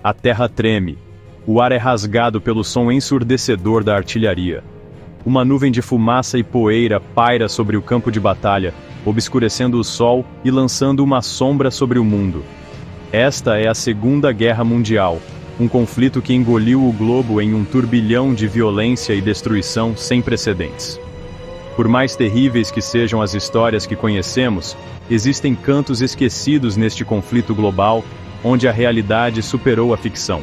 A terra treme. O ar é rasgado pelo som ensurdecedor da artilharia. Uma nuvem de fumaça e poeira paira sobre o campo de batalha, obscurecendo o sol e lançando uma sombra sobre o mundo. Esta é a Segunda Guerra Mundial, um conflito que engoliu o globo em um turbilhão de violência e destruição sem precedentes. Por mais terríveis que sejam as histórias que conhecemos, existem cantos esquecidos neste conflito global, onde a realidade superou a ficção.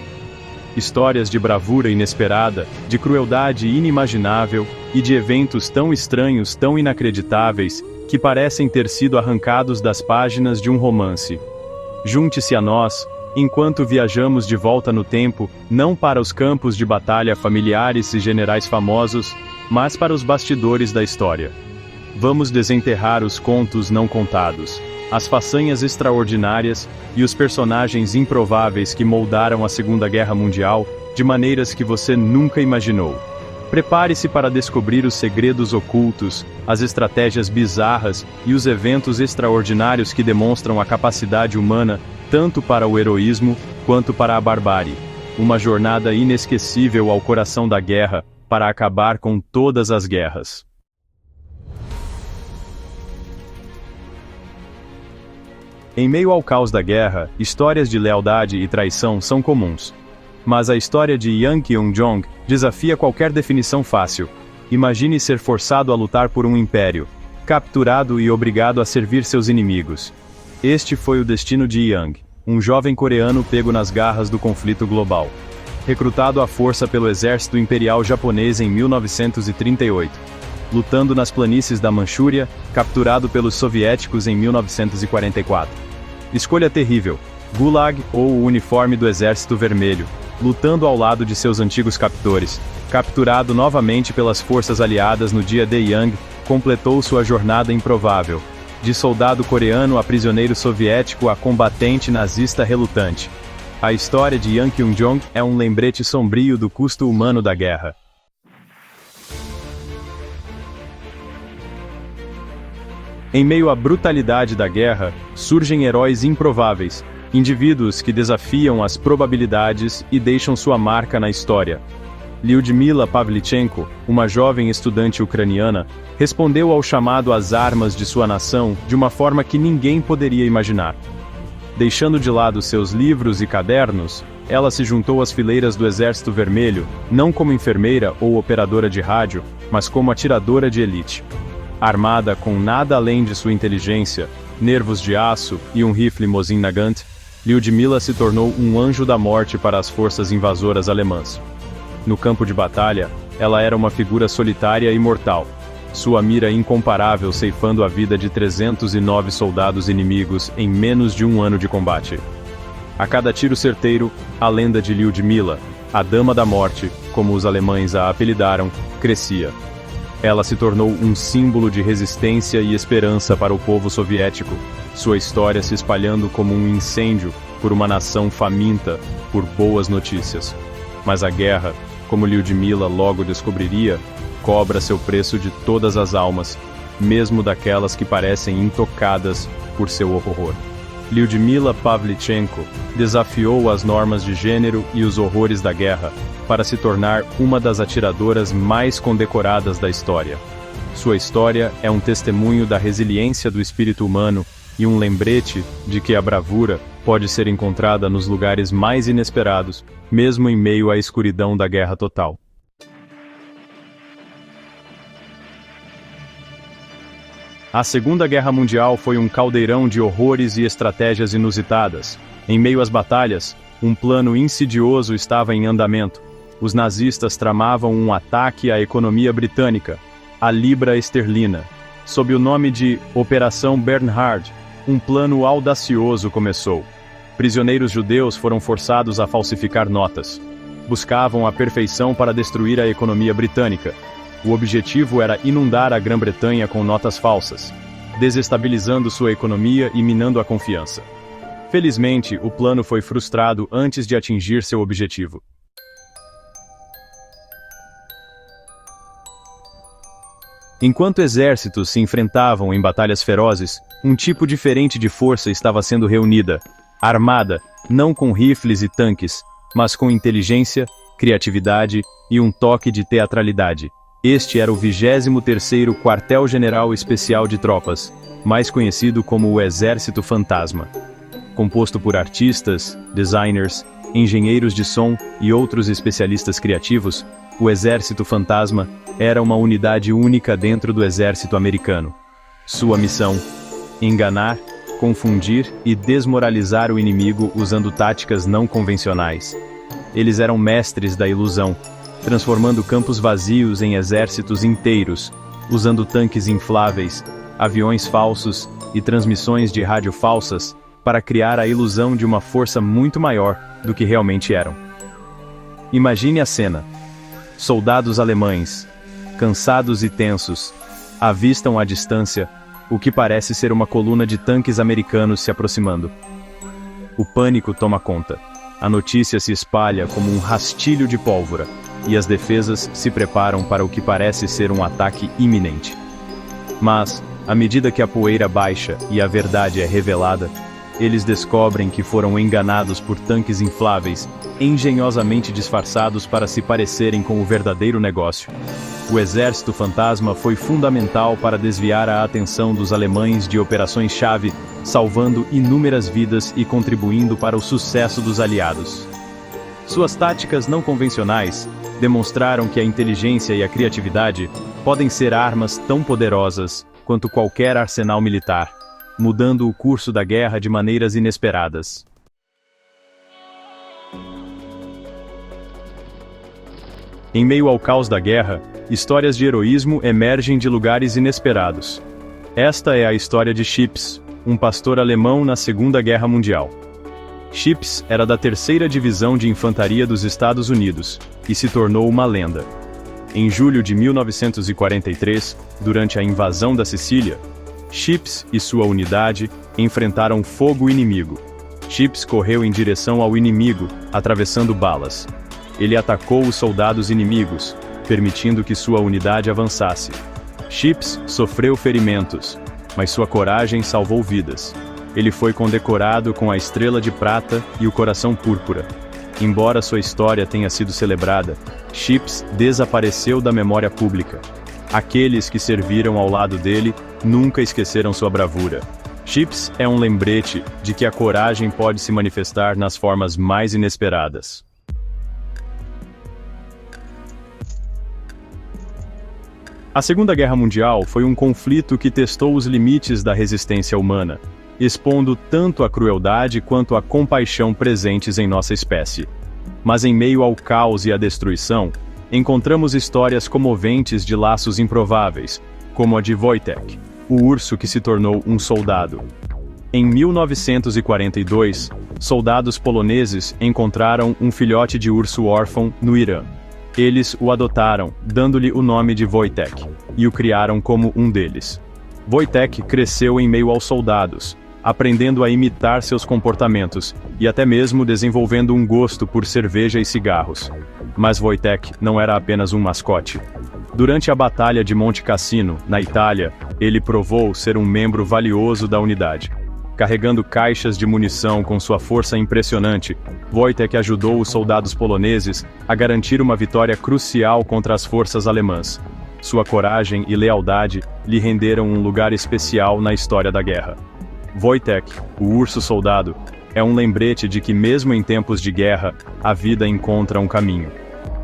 Histórias de bravura inesperada, de crueldade inimaginável e de eventos tão estranhos, tão inacreditáveis, que parecem ter sido arrancados das páginas de um romance. Junte-se a nós, enquanto viajamos de volta no tempo, não para os campos de batalha familiares e generais famosos, mas para os bastidores da história. Vamos desenterrar os contos não contados, as façanhas extraordinárias e os personagens improváveis que moldaram a Segunda Guerra Mundial de maneiras que você nunca imaginou. Prepare-se para descobrir os segredos ocultos, as estratégias bizarras e os eventos extraordinários que demonstram a capacidade humana tanto para o heroísmo quanto para a barbárie. Uma jornada inesquecível ao coração da guerra, para acabar com todas as guerras. Em meio ao caos da guerra, histórias de lealdade e traição são comuns. Mas a história de Yang Kyung-jong desafia qualquer definição fácil. Imagine ser forçado a lutar por um império, capturado e obrigado a servir seus inimigos. Este foi o destino de Yang, um jovem coreano pego nas garras do conflito global. Recrutado à força pelo exército imperial japonês em 1938. Lutando nas planícies da Manchúria, capturado pelos soviéticos em 1944. Escolha terrível: Gulag ou o uniforme do Exército Vermelho, lutando ao lado de seus antigos captores. Capturado novamente pelas forças aliadas no dia D. Yang, completou sua jornada improvável. De soldado coreano a prisioneiro soviético a combatente nazista relutante. A história de Yang Kyung-jong é um lembrete sombrio do custo humano da guerra. Em meio à brutalidade da guerra, surgem heróis improváveis, indivíduos que desafiam as probabilidades e deixam sua marca na história. Lyudmila Pavlichenko, uma jovem estudante ucraniana, respondeu ao chamado às armas de sua nação de uma forma que ninguém poderia imaginar. Deixando de lado seus livros e cadernos, ela se juntou às fileiras do Exército Vermelho, não como enfermeira ou operadora de rádio, mas como atiradora de elite. Armada com nada além de sua inteligência, nervos de aço e um rifle Mosin Nagant, Lyudmila se tornou um anjo da morte para as forças invasoras alemãs. No campo de batalha, ela era uma figura solitária e mortal. Sua mira incomparável ceifando a vida de 309 soldados inimigos em menos de um ano de combate. A cada tiro certeiro, a lenda de Lyudmila, a Dama da Morte, como os alemães a apelidaram, crescia. Ela se tornou um símbolo de resistência e esperança para o povo soviético, sua história se espalhando como um incêndio por uma nação faminta por boas notícias. Mas a guerra, como Lyudmila logo descobriria, cobra seu preço de todas as almas, mesmo daquelas que parecem intocadas por seu horror. Lyudmila Pavlichenko desafiou as normas de gênero e os horrores da guerra para se tornar uma das atiradoras mais condecoradas da história. Sua história é um testemunho da resiliência do espírito humano e um lembrete de que a bravura pode ser encontrada nos lugares mais inesperados, mesmo em meio à escuridão da guerra total. A Segunda Guerra Mundial foi um caldeirão de horrores e estratégias inusitadas. Em meio às batalhas, um plano insidioso estava em andamento. Os nazistas tramavam um ataque à economia britânica, a libra esterlina. Sob o nome de Operação Bernhard, um plano audacioso começou. Prisioneiros judeus foram forçados a falsificar notas. Buscavam a perfeição para destruir a economia britânica. O objetivo era inundar a Grã-Bretanha com notas falsas, desestabilizando sua economia e minando a confiança. Felizmente, o plano foi frustrado antes de atingir seu objetivo. Enquanto exércitos se enfrentavam em batalhas ferozes, um tipo diferente de força estava sendo reunida, armada, não com rifles e tanques, mas com inteligência, criatividade e um toque de teatralidade. Este era o 23º Quartel-General Especial de Tropas, mais conhecido como o Exército Fantasma. Composto por artistas, designers, engenheiros de som e outros especialistas criativos, o Exército Fantasma era uma unidade única dentro do exército americano. Sua missão: enganar, confundir e desmoralizar o inimigo usando táticas não convencionais. Eles eram mestres da ilusão, transformando campos vazios em exércitos inteiros, usando tanques infláveis, aviões falsos e transmissões de rádio falsas para criar a ilusão de uma força muito maior do que realmente eram. Imagine a cena. Soldados alemães, cansados e tensos, avistam à distância o que parece ser uma coluna de tanques americanos se aproximando. O pânico toma conta. A notícia se espalha como um rastilho de pólvora, e as defesas se preparam para o que parece ser um ataque iminente. Mas, à medida que a poeira baixa e a verdade é revelada, eles descobrem que foram enganados por tanques infláveis, engenhosamente disfarçados para se parecerem com o verdadeiro negócio. O Exército Fantasma foi fundamental para desviar a atenção dos alemães de operações-chave, salvando inúmeras vidas e contribuindo para o sucesso dos aliados. Suas táticas não convencionais demonstraram que a inteligência e a criatividade podem ser armas tão poderosas quanto qualquer arsenal militar, mudando o curso da guerra de maneiras inesperadas. Em meio ao caos da guerra, histórias de heroísmo emergem de lugares inesperados. Esta é a história de Chips, um pastor alemão na Segunda Guerra Mundial. Chips era da 3ª Divisão de Infantaria dos Estados Unidos, e se tornou uma lenda. Em julho de 1943, durante a invasão da Sicília, Chips e sua unidade enfrentaram fogo inimigo. Chips correu em direção ao inimigo, atravessando balas. Ele atacou os soldados inimigos, permitindo que sua unidade avançasse. Chips sofreu ferimentos, mas sua coragem salvou vidas. Ele foi condecorado com a Estrela de Prata e o Coração Púrpura. Embora sua história tenha sido celebrada, Chips desapareceu da memória pública. Aqueles que serviram ao lado dele nunca esqueceram sua bravura. Chips é um lembrete de que a coragem pode se manifestar nas formas mais inesperadas. A Segunda Guerra Mundial foi um conflito que testou os limites da resistência humana, expondo tanto a crueldade quanto a compaixão presentes em nossa espécie. Mas em meio ao caos e à destruição, encontramos histórias comoventes de laços improváveis, como a de Wojtek, o urso que se tornou um soldado. Em 1942, soldados poloneses encontraram um filhote de urso órfão no Irã. Eles o adotaram, dando-lhe o nome de Wojtek, e o criaram como um deles. Wojtek cresceu em meio aos soldados, aprendendo a imitar seus comportamentos, e até mesmo desenvolvendo um gosto por cerveja e cigarros. Mas Wojtek não era apenas um mascote. Durante a Batalha de Monte Cassino, na Itália, ele provou ser um membro valioso da unidade. Carregando caixas de munição com sua força impressionante, Wojtek ajudou os soldados poloneses a garantir uma vitória crucial contra as forças alemãs. Sua coragem e lealdade lhe renderam um lugar especial na história da guerra. Wojtek, o urso soldado, é um lembrete de que mesmo em tempos de guerra, a vida encontra um caminho.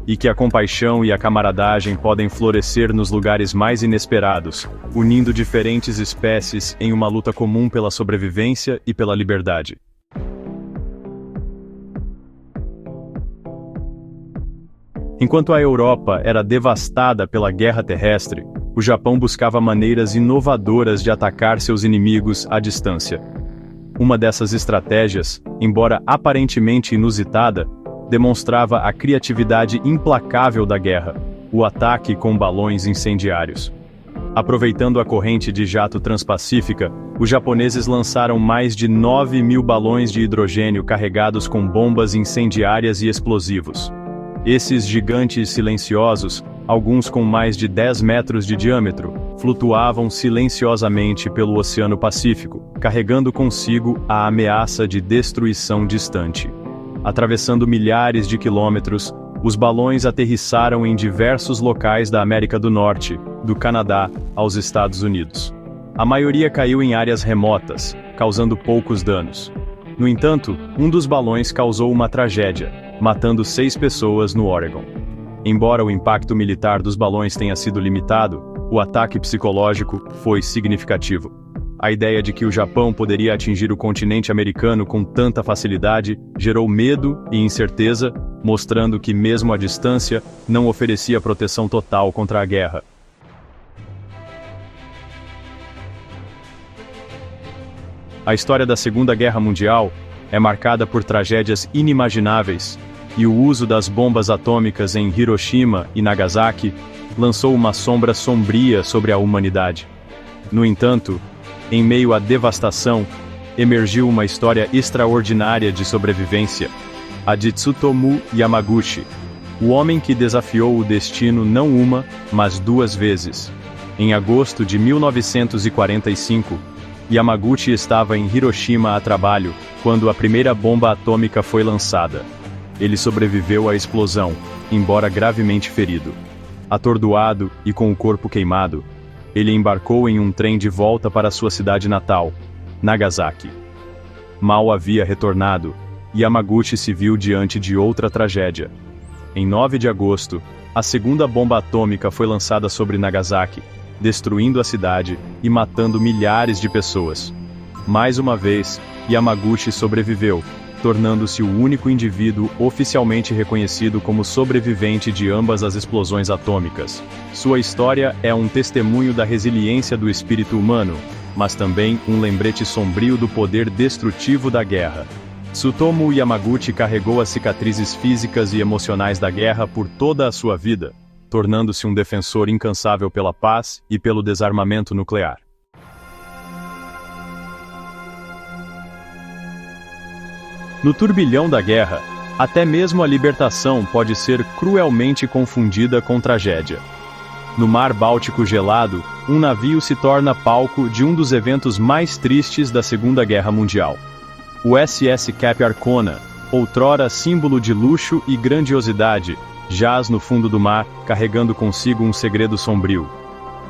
E que a compaixão e a camaradagem podem florescer nos lugares mais inesperados, unindo diferentes espécies em uma luta comum pela sobrevivência e pela liberdade. Enquanto a Europa era devastada pela guerra terrestre, o Japão buscava maneiras inovadoras de atacar seus inimigos à distância. Uma dessas estratégias, embora aparentemente inusitada, demonstrava a criatividade implacável da guerra, o ataque com balões incendiários. Aproveitando a corrente de jato transpacífica, os japoneses lançaram mais de 9.000 balões de hidrogênio carregados com bombas incendiárias e explosivos. Esses gigantes silenciosos, alguns com mais de 10 metros de diâmetro, flutuavam silenciosamente pelo Oceano Pacífico, carregando consigo a ameaça de destruição distante. Atravessando milhares de quilômetros, os balões aterrissaram em diversos locais da América do Norte, do Canadá aos Estados Unidos. A maioria caiu em áreas remotas, causando poucos danos. No entanto, um dos balões causou uma tragédia, matando 6 pessoas no Oregon. Embora o impacto militar dos balões tenha sido limitado, o ataque psicológico foi significativo. A ideia de que o Japão poderia atingir o continente americano com tanta facilidade gerou medo e incerteza, mostrando que mesmo à distância, não oferecia proteção total contra a guerra. A história da Segunda Guerra Mundial é marcada por tragédias inimagináveis, e o uso das bombas atômicas em Hiroshima e Nagasaki lançou uma sombra sombria sobre a humanidade. No entanto, em meio à devastação, emergiu uma história extraordinária de sobrevivência, a de Tsutomu Yamaguchi, o homem que desafiou o destino não uma, mas 2 vezes. Em agosto de 1945, Yamaguchi estava em Hiroshima a trabalho, quando a primeira bomba atômica foi lançada. Ele sobreviveu à explosão, embora gravemente ferido. Atordoado e com o corpo queimado, ele embarcou em um trem de volta para sua cidade natal, Nagasaki. Mal havia retornado, Yamaguchi se viu diante de outra tragédia. Em 9 de agosto, a segunda bomba atômica foi lançada sobre Nagasaki, destruindo a cidade e matando milhares de pessoas. Mais uma vez, Yamaguchi sobreviveu, tornando-se o único indivíduo oficialmente reconhecido como sobrevivente de ambas as explosões atômicas. Sua história é um testemunho da resiliência do espírito humano, mas também um lembrete sombrio do poder destrutivo da guerra. Tsutomu Yamaguchi carregou as cicatrizes físicas e emocionais da guerra por toda a sua vida, tornando-se um defensor incansável pela paz e pelo desarmamento nuclear. No turbilhão da guerra, até mesmo a libertação pode ser cruelmente confundida com tragédia. No Mar Báltico gelado, um navio se torna palco de um dos eventos mais tristes da Segunda Guerra Mundial. O SS Cap Arcona, outrora símbolo de luxo e grandiosidade, jaz no fundo do mar, carregando consigo um segredo sombrio.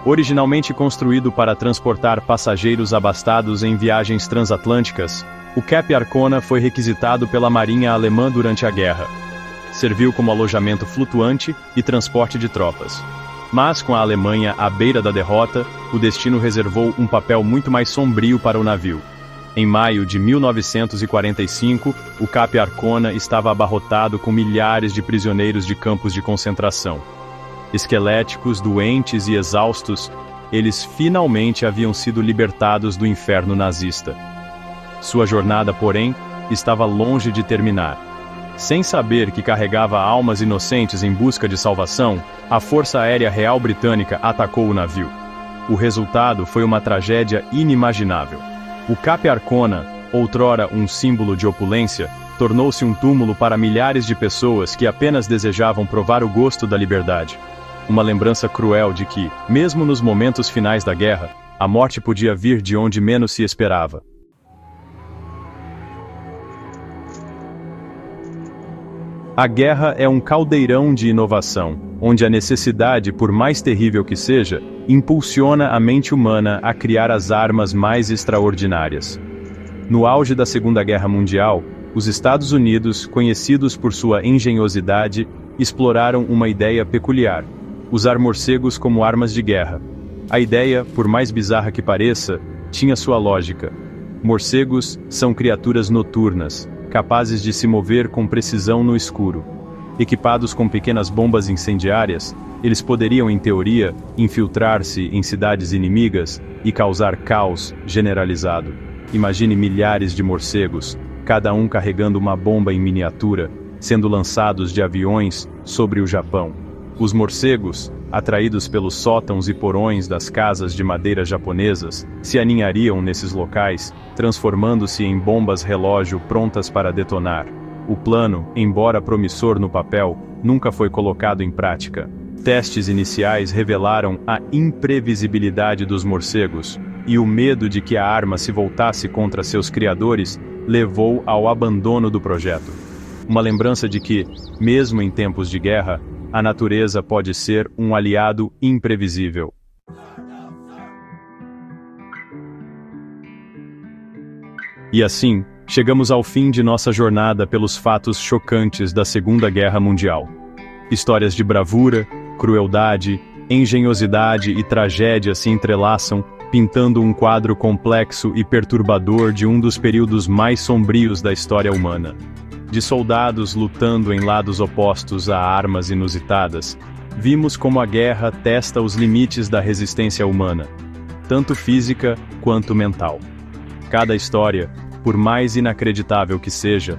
Originalmente construído para transportar passageiros abastados em viagens transatlânticas, o Cap Arcona foi requisitado pela Marinha Alemã durante a guerra. Serviu como alojamento flutuante e transporte de tropas. Mas com a Alemanha à beira da derrota, o destino reservou um papel muito mais sombrio para o navio. Em maio de 1945, o Cap Arcona estava abarrotado com milhares de prisioneiros de campos de concentração. Esqueléticos, doentes e exaustos, eles finalmente haviam sido libertados do inferno nazista. Sua jornada, porém, estava longe de terminar. Sem saber que carregava almas inocentes em busca de salvação, a Força Aérea Real Britânica atacou o navio. O resultado foi uma tragédia inimaginável. O Cap Arcona, outrora um símbolo de opulência, tornou-se um túmulo para milhares de pessoas que apenas desejavam provar o gosto da liberdade. Uma lembrança cruel de que, mesmo nos momentos finais da guerra, a morte podia vir de onde menos se esperava. A guerra é um caldeirão de inovação, onde a necessidade, por mais terrível que seja, impulsiona a mente humana a criar as armas mais extraordinárias. No auge da Segunda Guerra Mundial, os Estados Unidos, conhecidos por sua engenhosidade, exploraram uma ideia peculiar: usar morcegos como armas de guerra. A ideia, por mais bizarra que pareça, tinha sua lógica. Morcegos são criaturas noturnas, capazes de se mover com precisão no escuro. Equipados com pequenas bombas incendiárias, eles poderiam, em teoria, infiltrar-se em cidades inimigas e causar caos generalizado. Imagine milhares de morcegos, cada um carregando uma bomba em miniatura, sendo lançados de aviões sobre o Japão. Os morcegos, atraídos pelos sótãos e porões das casas de madeira japonesas, se aninhariam nesses locais, transformando-se em bombas relógio prontas para detonar. O plano, embora promissor no papel, nunca foi colocado em prática. Testes iniciais revelaram a imprevisibilidade dos morcegos, e o medo de que a arma se voltasse contra seus criadores levou ao abandono do projeto. Uma lembrança de que, mesmo em tempos de guerra, a natureza pode ser um aliado imprevisível. E assim, chegamos ao fim de nossa jornada pelos fatos chocantes da Segunda Guerra Mundial. Histórias de bravura, crueldade, engenhosidade e tragédia se entrelaçam, pintando um quadro complexo e perturbador de um dos períodos mais sombrios da história humana. De soldados lutando em lados opostos a armas inusitadas, vimos como a guerra testa os limites da resistência humana, tanto física quanto mental. Cada história, por mais inacreditável que seja,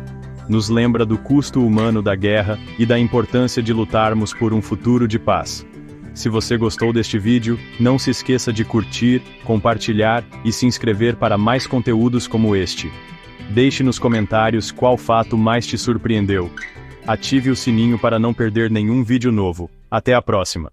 nos lembra do custo humano da guerra e da importância de lutarmos por um futuro de paz. Se você gostou deste vídeo, não se esqueça de curtir, compartilhar e se inscrever para mais conteúdos como este. Deixe nos comentários qual fato mais te surpreendeu. Ative o sininho para não perder nenhum vídeo novo. Até a próxima!